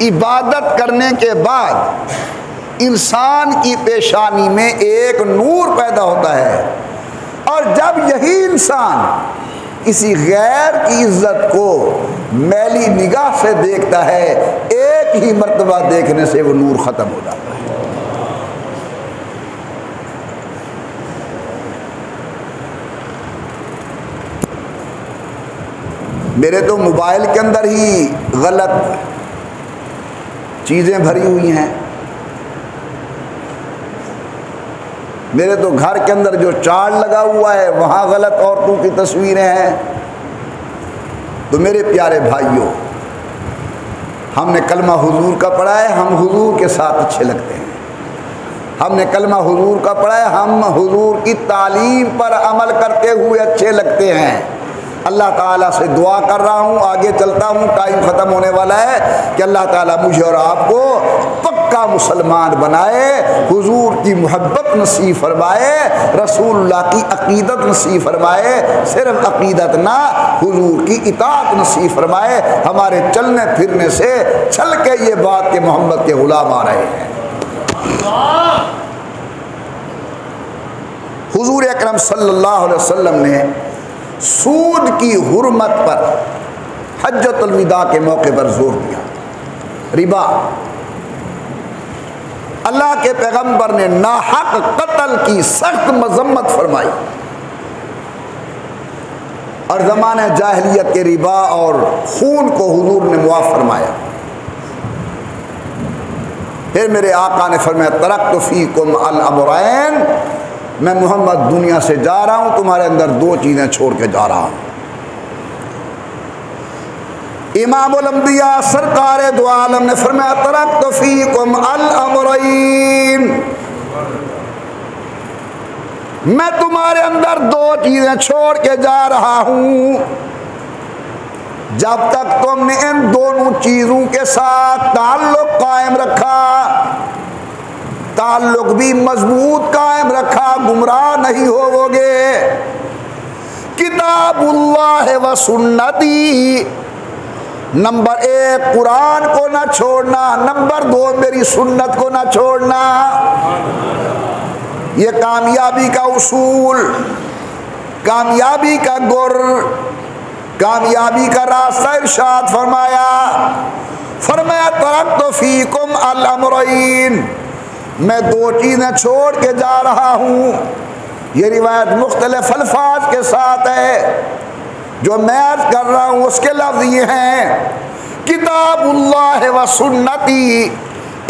इबादत करने के बाद इंसान की पेशानी में एक नूर पैदा होता है, और जब यही इंसान किसी गैर की इज्जत को मैली निगाह से देखता है, एक ही मर्तबा देखने से वो नूर खत्म हो जाता है। मेरे तो मोबाइल के अंदर ही गलत चीज़ें भरी हुई हैं। मेरे तो घर के अंदर जो चार्ट लगा हुआ है वहाँ गलत औरतों की तस्वीरें हैं। तो मेरे प्यारे भाइयों, हमने कलमा हुजूर का पढ़ा है, हम हुजूर के साथ अच्छे लगते हैं। हमने कलमा हुजूर का पढ़ा है, हम हुजूर की तालीम पर अमल करते हुए अच्छे लगते हैं। अल्लाह ताला से दुआ कर रहा हूँ, आगे चलता हूँ, टाइम ख़त्म होने वाला है, कि अल्लाह ताला मुझे और आपको पक्का मुसलमान बनाए, हुजूर की मोहब्बत नसीब फरमाए, रसूलुल्लाह की अकीदत नसीब फरमाए, सिर्फ अकीदत ना हुजूर की इताअत नसीब फरमाए। हमारे चलने फिरने से छल के ये बात के मोहम्मद के गुलाम आ रहे हैं। हुजूर अकरम सल्लल्लाहु अलैहि वसल्लम ने सूद की हुर्मत पर हज्जतुल विदा के मौके पर जोर दिया। रिबा, अल्लाह के पैगंबर ने नाहक कत्ल की सख्त मजम्मत फरमाई, और ज़माने जाहिलियत के रिबा और खून को हुजूर ने मुआफ़ फरमाया। फिर मेरे आका ने फरमाया, तरक्तु फीकुम अल अमरैन, मैं मोहम्मद दुनिया से जा रहा हूँ, तुम्हारे अंदर 2 चीज़ें छोड़ के जा रहा हूँ। इमामुल अंबिया सरकारे दो आलम ने फरमाया, तरक्तु फीकुम अल अमरैन, मैं तुम्हारे अंदर 2 चीज़ें छोड़ के जा रहा हूँ। जब तक तुमने इन दोनों चीज़ों के साथ ताल्लुक कायम रखा, ताल्लुक भी मजबूत कायम रखा, गुमराह नहीं होवोगे। किताबुल्लाह व सुन्नती, नंबर 1 कुरान को ना छोड़ना, नंबर 2 मेरी सुन्नत को ना छोड़ना। ये कामयाबी का उसूल, कामयाबी का गुर, कामयाबी का रास्ता इरशाद फरमाया। फरमाया, तरक्तु फीकुम अल अमरैन, मैं 2 चीज़ें छोड़ के जा रहा हूँ। ये रिवायत मुख्तलिफ अल्फाज के साथ है, जो मैं अर्ज कर रहा हूँ उसके लफ्ज़ ये हैं, किताबुल्लाह व सुन्नती,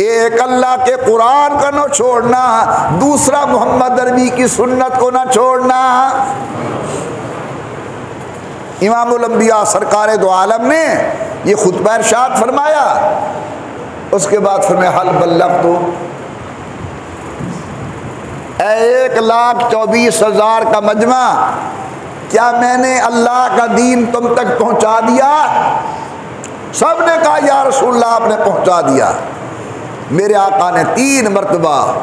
एक अल्लाह के कुरान का न छोड़ना, दूसरा मोहम्मद अरबी की सुन्नत को न छोड़ना। इमामुल अंबिया सरकारे दो आलम ने ये खुतबा इरशाद फरमाया। उसके बाद फरमाया, हल बल्लगतु, 1,24,000 का मजमा, क्या मैंने अल्लाह का दीन तुम तक पहुंचा दिया? सब ने कहा, या रसूलल्लाह, आपने पहुंचा दिया। मेरे आका ने 3 मरतबा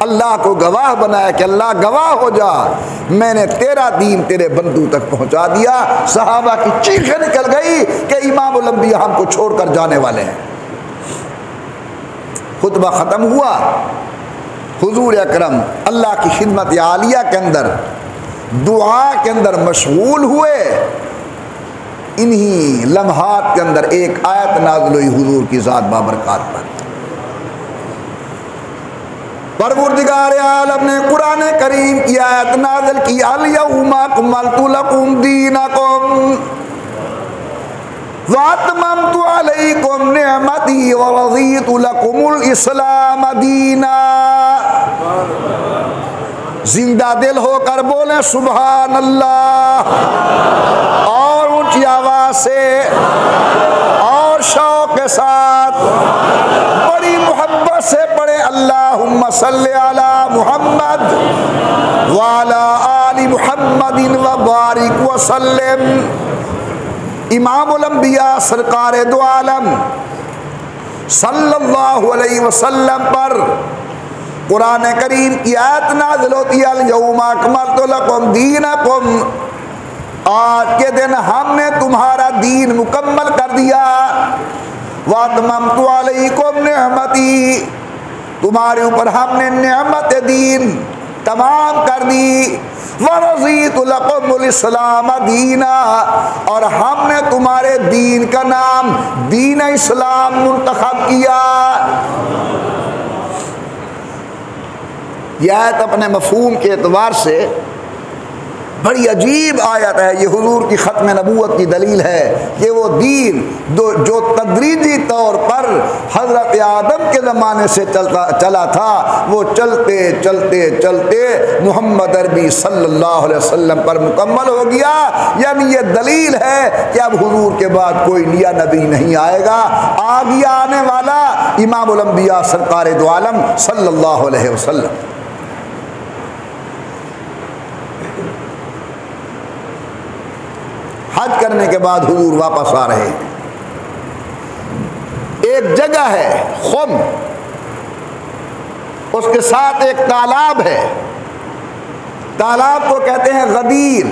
अल्लाह को गवाह बनाया कि अल्लाह गवाह हो जा, मैंने तेरा दीन तेरे बंदू तक पहुंचा दिया। सहाबा की चीखें निकल गई कि इमामुल अंबिया हमको छोड़कर जाने वाले हैं। खुतबा ख़त्म हुआ, हुजूर अकरम अल्लाह की खिदमत आलिया के अंदर दुआ के अंदर मशगूल हुए। इन्हीं लम्हात के अंदर एक आयत नाज़िल हुई हुजूर की ज़ात बाबरकात पर। परवरदिगार आलम ने कुरान करीम की आयत नाज़िल की, अल-यौमा अकमलतु लकुम दीनकुम व अतममतु अलैकुम निअमती व रज़ीतु लकुमुल इस्लाम दीना। जिंदा दिल होकर बोले सुभान अल्लाह, और ऊंची आवाज से और शौक के साथ बड़ी मोहब्बत से पढ़े, अल्लाहुम्मा सल्ली अला मुहम्मद व अला आलि मुहम्मदिन व बारिक व सल्लिम। इमामुल अंबिया सरकारे दो आलम सल्लल्लाहु अलैहि वसल्लम पर कुरान करीम की आयत नाज़िल होती है, अल-यौमा अकमलतु लकुम दीनकुम, आज के दिन हमने तुम्हारा दीन मुकम्मल कर दिया। व अतममतु अलैकुम निअमती, तुम्हारे ऊपर हमने नेमत दीन तमाम कर दी। व रज़ीतु लकुमुल इस्लाम दीना, और हमने तुम्हारे दीन का नाम दीन इस्लाम मुंतखब किया। यह आयत अपने मफहूम के एतबार से बड़ी अजीब आयत है। ये हुजूर की ख़त्म नबूवत की दलील है कि वो दीन जो तदरीजी तौर पर हज़रत आदम के ज़माने से चला था, वो चलते चलते चलते मोहम्मद अरबी सल्लल्लाहु अलैहि वसल्लम पर मुकम्मल हो गया। यानी ये दलील है कि अब हुजूर के बाद कोई नया नबी नहीं आएगा, आ गया आने वाला इमामुल अंबिया सरकार दो आलम सल्लल्लाहु अलैहि वसल्लम। हज करने के बाद हुजूर वापस आ रहे हैं। एक जगह है खुम, उसके साथ एक तालाब है, तालाब को कहते हैं गदीर।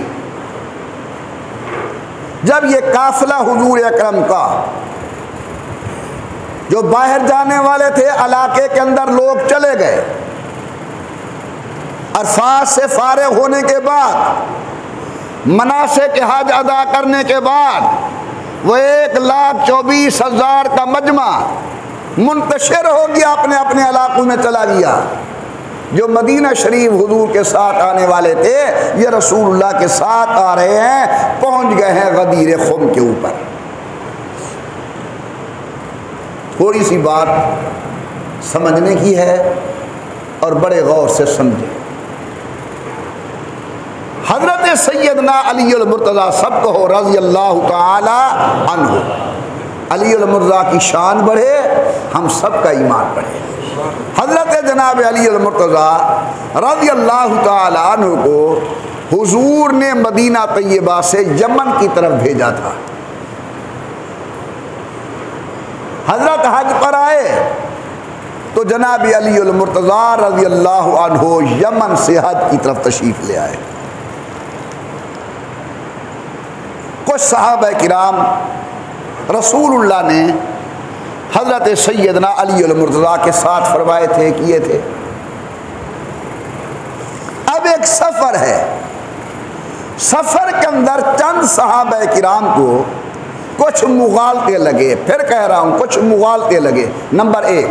जब ये काफिला हुजूर अकरम का जो बाहर जाने वाले थे इलाके के अंदर लोग चले गए, अरफात से फारिग होने के बाद, मनासे के हज अदा करने के बाद, वो 1,24,000 का मजमा मुंतशिर हो गया, अपने अपने इलाकों में चला गया। जो मदीना शरीफ हुजूर के साथ आने वाले थे, ये रसूलुल्लाह के साथ आ रहे हैं, पहुंच गए हैं गदीर खुम के ऊपर। थोड़ी सी बात समझने की है और बड़े गौर से समझे। हजरत सैयदना अली अल मुर्तज़ा सबको हो रज़ी अल्लाह ताला अन्हु, अली अल मुर्तज़ा की शान बढ़े, हम सब का ईमान बढ़े। हजरत जनाब अली अल मुर्तज़ा रज़ी अल्लाह ताला अन्हु को हुजूर ने मदीना तैयबा से यमन की तरफ भेजा था। हजरत हज पर आए तो जनाब अली अल मुर्तज़ा रज़ी अल्लाह अन्हु यमन से हज की तरफ तशरीफ़ ले आए। कुछ सहाबा किराम रसूलुल्लाह ने हज़रत सैयदना अली अल मुर्तज़ा के साथ फरमाए थे, किए थे। अब एक सफ़र है, सफ़र के अंदर चंद सहाबा किराम को कुछ मुगालते लगे। फिर कह रहा हूँ, कुछ मुगालते लगे। नंबर 1,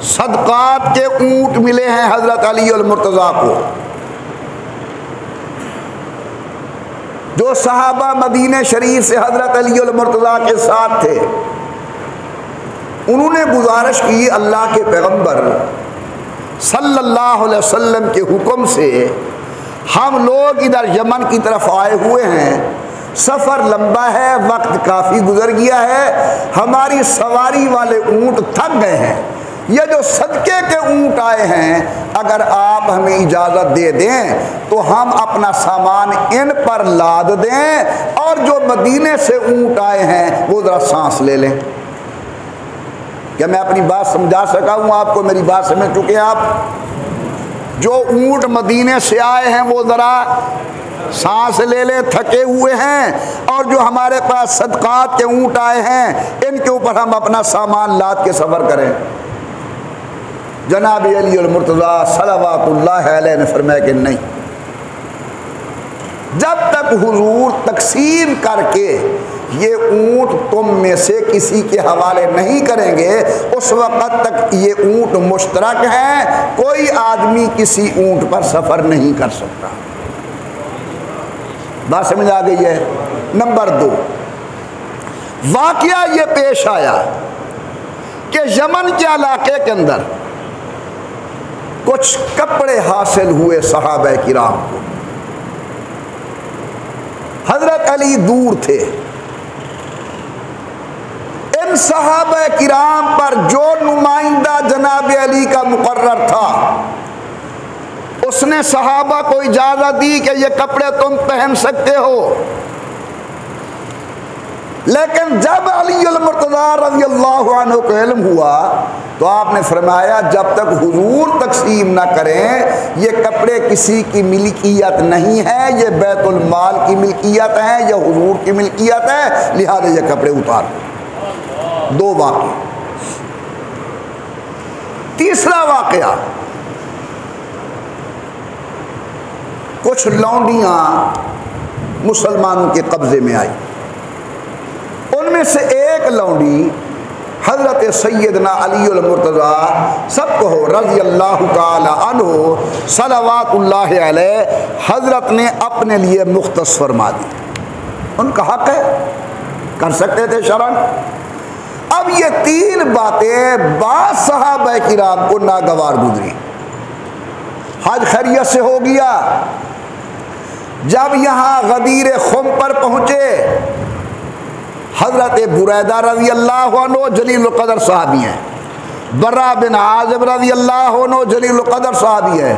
सदक़ात के ऊँट मिले हैं हज़रत अली अल मुर्तज़ा को। जो सहाबा मदीने शरीफ से हज़रत अली अल मुर्तज़ा के साथ थे, उन्होंने गुजारिश की, अल्लाह के पैगंबर सल्लल्लाहु अलैहि वसल्लम के हुक्म से हम लोग इधर यमन की तरफ आए हुए हैं, सफ़र लंबा है, वक्त काफ़ी गुजर गया है, हमारी सवारी वाले ऊँट थक गए हैं, ये जो सदके के ऊँट आए हैं, अगर आप हमें इजाज़त दे दें तो हम अपना सामान इन पर लाद दें और जो मदीने से ऊँट आए हैं वो ज़रा सांस ले लें। क्या मैं अपनी बात समझा सका हूँ आपको? मेरी बात समझ चुके आप? जो ऊँट मदीने से आए हैं वो ज़रा सांस ले ले, थके हुए हैं, और जो हमारे पास सदक़ात के ऊँट आए हैं इनके ऊपर हम अपना सामान लाद के सफ़र करें। जनाब अली अल मुर्तज़ा सल्लल्लाहु अलैहि ने फरमाया कि नहीं, जब तक हुजूर तकसीम करके ये ऊँट तुम में से किसी के हवाले नहीं करेंगे, उस वक़्त तक ये ऊँट मुश्तरक हैं, कोई आदमी किसी ऊँट पर सफ़र नहीं कर सकता। बात समझ आ गई है? नंबर 2, वाक़या ये पेश आया कि यमन के इलाके के अंदर कुछ कपड़े हासिल हुए सहाबा किराम को। हजरत अली दूर थे, इन सहाबा किराम पर जो नुमाइंदा जनाब अली का मुकर्रर था, उसने सहाबा को इजाजत दी कि ये कपड़े तुम पहन सकते हो। लेकिन जब अली मुर्तज़ा रज़ियल्लाहु अन्हु को इल्म हुआ तो आपने फरमाया जब तक हुजूर तकसीम ना करें ये कपड़े किसी की मिल्कियत नहीं है, ये बैतुल माल की मिल्कियत है, ये हुजूर की मिल्कियत है, लिहाजा ये कपड़े उतार। दो वाक़े। तीसरा वाक़या, कुछ लौंडियां मुसलमानों के कब्जे में आई। उनमें से एक लौंडी हज़रत सैयदना अली मुर्तज़ा सबको रज़ियल्लाहु ताला अन्हु सलवातुल्लाहि अलैहि हज़रत ने अपने लिए मुख्तस फरमा दी। उनका हक है, कर सकते थे शरन। अब ये तीन बातें बाद सहाबा किराम को नागवार गुजरी। हज खैरियत से हो गया। जब यहाँ गदीर खुम पर पहुँचे, हज़रत बुरैदा रज़ी अल्लाह अन्हु जलील क़दर सहाबी हैं, बर्रा बिन आज़िब रज़ी अल्लाह अन्हु जलील क़दर सहाबी है।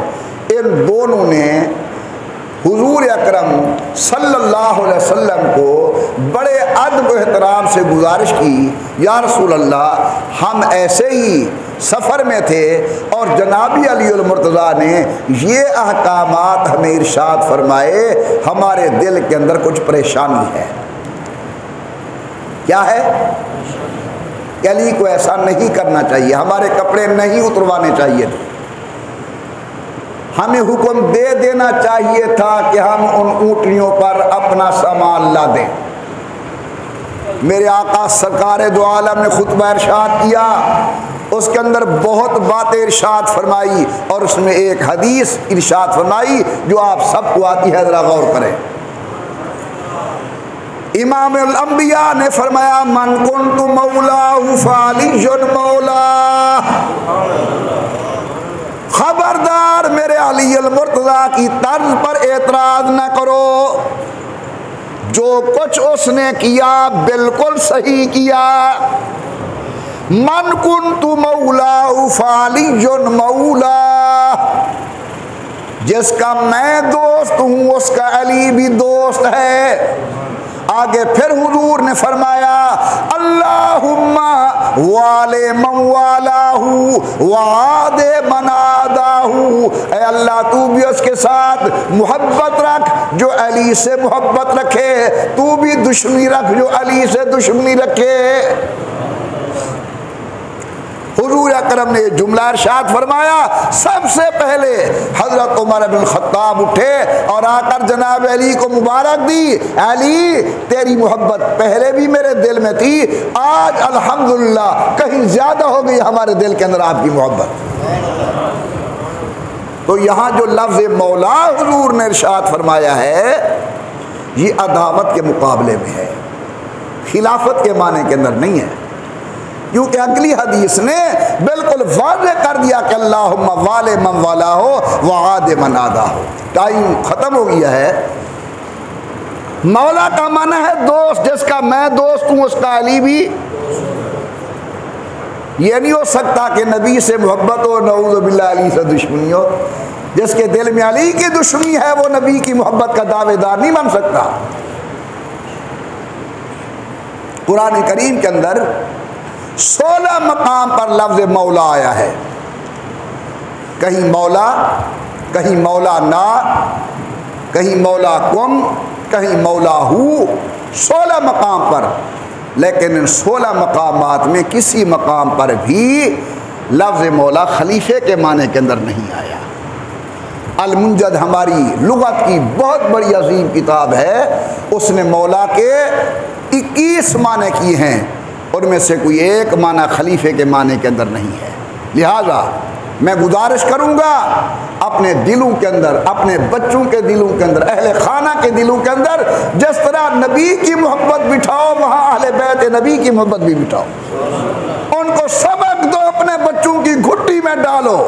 इन दोनों ने हुजूर अकरम सल्लल्लाहु अलैहि वसल्लम को बड़े अदब एहतराम से गुजारिश की, या रसूल अल्लाह हम ऐसे ही सफ़र में थे और जनाबी अली मुर्तज़ा ने ये अहकामात हमें इरशाद फरमाए, हमारे दिल के अंदर कुछ परेशानी है। क्या है? अली को ऐसा नहीं करना चाहिए, हमारे कपड़े नहीं उतरवाने चाहिए थे, हमें हुक्म दे देना चाहिए था कि हम उन ऊँटनियों पर अपना सामान ला दें। मेरे आका सरकार दो आलम ने खुतबा इरशाद किया, उसके अंदर बहुत बातें इरशाद फरमाई और उसमें एक हदीस इरशाद फरमाई जो आप सबको आती है, ज़रा गौर करें। इमामुल अंबिया ने फरमाया मन कुन्तु मौलाहु फ़अलियुन मौला। खबरदार मेरे अली मुर्तज़ा की तर्ज पर एतराज़ न करो, जो कुछ उसने किया बिल्कुल सही किया। मन कुन्तु मौलाहु फ़अलियुन मौला, जिसका मैं दोस्त हूँ उसका अली भी दोस्त है। आगे फिर हुजूर ने फरमाया अल्लाहुम्मा वाले मन वालाहू वादे मन आदाहू, ऐ अल्लाह तू भी उसके साथ मोहब्बत रख जो अली से मोहब्बत रखे, तू भी दुश्मनी रख जो अली से दुश्मनी रखे। हुजूर अकरम ने जुमला इरशाद फरमाया। सबसे पहले हजरत उमर बिन खत्ताब उठे और आकर जनाब अली को मुबारक दी, अली तेरी मोहब्बत पहले भी मेरे दिल में थी, आज अल्हम्दुलिल्लाह कहीं ज्यादा हो गई हमारे दिल के अंदर आपकी मोहब्बत। तो यहाँ जो लफ्ज़ मौला हुजूर ने इरशाद फरमाया है, ये अदावत के मुकाबले में है, खिलाफत के माने के अंदर नहीं है, क्योंकि अगली हदीस ने बिल्कुल वाज़ेह कर दिया कि अल्लाहुम्मा वाले मन वाला हो वादे मन आदा हो। टाइम ख़त्म हो गया है। मौला का माना है दोस्त, जिसका मैं दोस्त हूँ उसका अली भी। ये नहीं हो सकता कि नबी से मोहब्बत हो नऊज़ बिल्लाह अली से दुश्मनी हो। जिसके दिल में अली की दुश्मनी है वो नबी की मोहब्बत का दावेदार नहीं बन सकता। कुरान करीम के अंदर 16 मकाम पर लफ्ज़ मौला आया है। कहीं मौला, कहीं मौला ना, कहीं मौला कुम, कहीं मौला हू, 16 मकाम पर। लेकिन इन 16 मकामात में किसी मकाम पर भी लफ्ज़ मौला खलीफे के माने के अंदर नहीं आया। अल-मुंजद हमारी लुगत की बहुत बड़ी अजीम किताब है, उसने मौला के 21 माने किए हैं, उनमें से कोई एक माना खलीफे के माने के अंदर नहीं है। लिहाजा मैं गुजारिश करूंगा अपने दिलों के अंदर, अपने बच्चों के दिलों के अंदर, अहले खाना के दिलों के अंदर जिस तरह नबी की मोहब्बत बिठाओ, वहाँ अहले बैत नबी की मोहब्बत भी बिठाओ। उनको सबक दो, अपने बच्चों की घुट्टी में डालो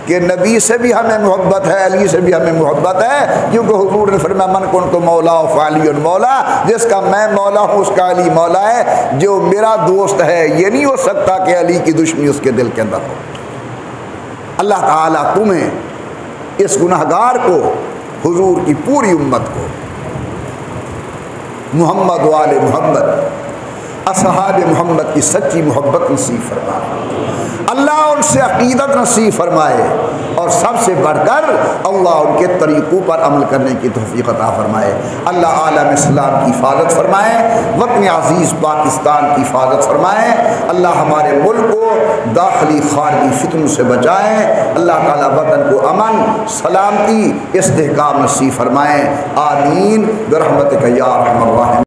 कि नबी से भी हमें मोहब्बत है, अली से भी हमें मोहब्बत है, क्योंकि हुजूर ने फरमाया मन कुन्तु मौला फ़अलियुन मौला, जिसका मैं मौला हूँ उसका अली मौला है। जो मेरा दोस्त है ये नहीं हो सकता कि अली की दुश्मनी उसके दिल के अंदर हो। अल्लाह ताला तुम्हें, इस गुनहगार को, हुजूर की पूरी उम्मत को मोहम्मद वाले मोहम्मद, असहाब मोहम्मद की सच्ची मोहब्बत नसीब फरमाए। अल्लाह उनसे अकीदत नसीब फरमाए और सबसे बढ़कर अल्लाह उनके तरीक़ों पर अमल करने की तौफ़ीक़ अता फरमाए। अल्लाह आलम इस्लाम की हिफाजत फरमाए, वतन अज़ीज़ पाकिस्तान की हिफाजत फरमाए। अल्लाह हमारे मुल्क को दाखिली खारजी फितनों से बचाए। अल्लाह ताला वतन को अमन, सलामती, इस्तेहकाम नसीब फरमाए। आमीन बिरहमतिक या अरहमर राहिमीन।